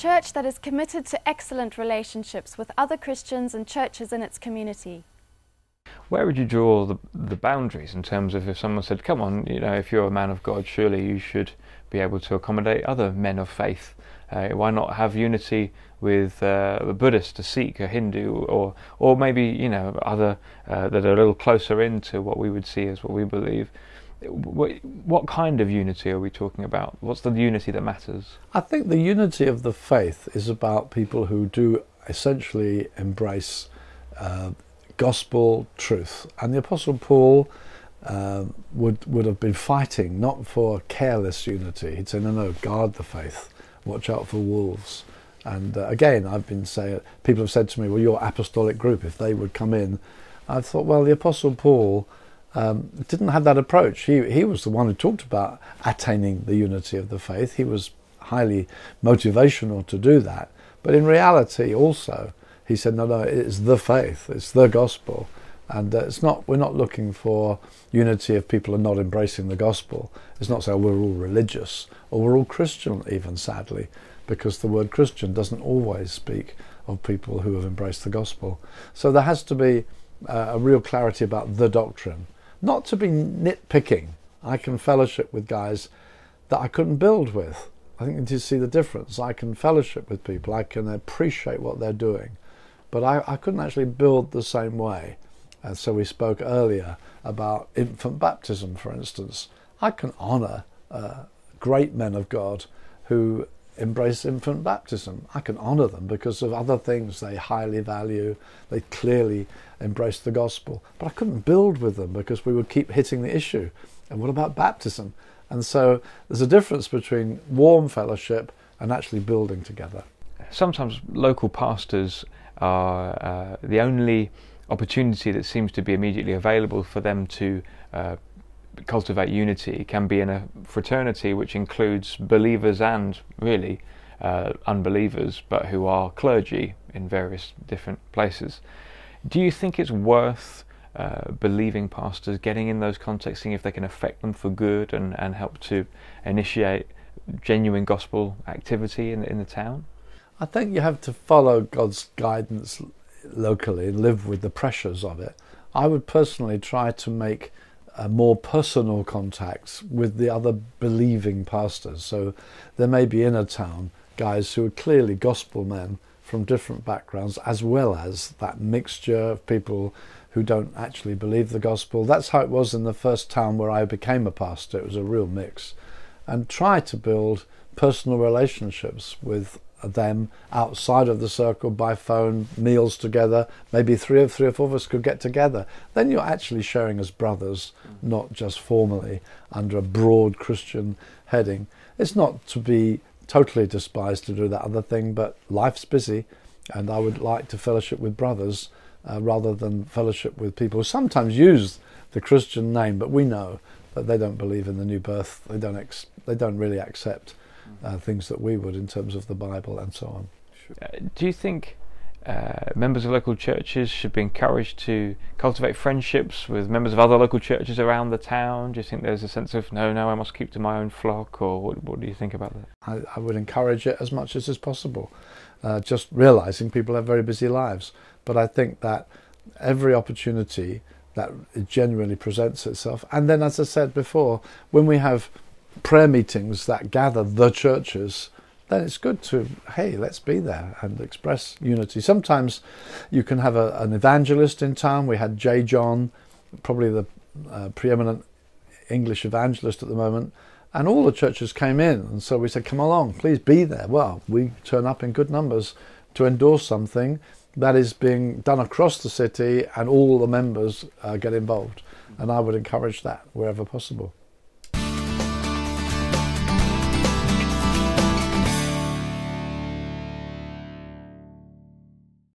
church that is committed to excellent relationships with other Christians and churches in its community. Where would you draw the boundaries in terms of if someone said, come on, if you're a man of God, surely you should be able to accommodate other men of faith? Why not have unity with a Buddhist, a Sikh, a Hindu, or maybe other that are a little closer into what we would see as what we believe? What kind of unity are we talking about? What's the unity that matters? I think the unity of the faith is about people who do essentially embrace gospel truth. And the Apostle Paul would have been fighting not for careless unity. He'd say, no, guard the faith. Watch out for wolves. And again, I've been saying, people have said to me, well, your apostolic group, if they would come in, I thought, well, the Apostle Paul didn't have that approach. He was the one who talked about attaining the unity of the faith. He was highly motivational to do that. But in reality also, he said, no, it's the faith, it's the gospel. And we're not looking for unity if people are not embracing the gospel. It's not saying we're all religious or we're all Christian even, sadly, because the word Christian doesn't always speak of people who have embraced the gospel. So there has to be a real clarity about the doctrine. Not to be nitpicking. I can fellowship with guys that I couldn't build with. I think you see the difference. I can fellowship with people. I can appreciate what they're doing. But I couldn't actually build the same way. And so we spoke earlier about infant baptism, for instance. I can honour great men of God who embrace infant baptism. I can honour them because of other things they highly value. They clearly embrace the gospel. But I couldn't build with them because we would keep hitting the issue. And what about baptism? And so there's a difference between warm fellowship and actually building together. Sometimes local pastors are the only opportunity that seems to be immediately available for them to cultivate unity can be in a fraternity which includes believers and really unbelievers, but who are clergy in various different places. Do you think it's worth believing pastors getting in those contexts, seeing if they can affect them for good and help to initiate genuine gospel activity in the town? I think you have to follow God's guidance locally and live with the pressures of it. I would personally try to make more personal contacts with the other believing pastors. So there may be in a town guys who are clearly gospel men from different backgrounds, as well as that mixture of people who don't actually believe the gospel. That's how it was in the first town where I became a pastor. It was a real mix. And try to build personal relationships with them outside of the circle by phone, meals together. Maybe three or four of us could get together. Then you're actually sharing as brothers, not just formally under a broad Christian heading. It's not to be totally despised to do that other thing, but life's busy, and I would like to fellowship with brothers rather than fellowship with people who sometimes use the Christian name, but we know that they don't believe in the new birth. They don't really accept things that we would in terms of the Bible and so on. Do you think members of local churches should be encouraged to cultivate friendships with members of other local churches around the town? Do you think there's a sense of, no, I must keep to my own flock, or what do you think about that? I would encourage it as much as is possible, just realising people have very busy lives. But I think that every opportunity that it genuinely presents itself, and then, as I said before, when we have prayer meetings that gather the churches, then it's good to, hey, let's be there and express unity. Sometimes you can have an evangelist in town. We had J. John, probably the preeminent English evangelist at the moment, and all the churches came in, and so we said, come along, please be there. Well, we turn up in good numbers to endorse something that is being done across the city, and all the members get involved. And I would encourage that wherever possible.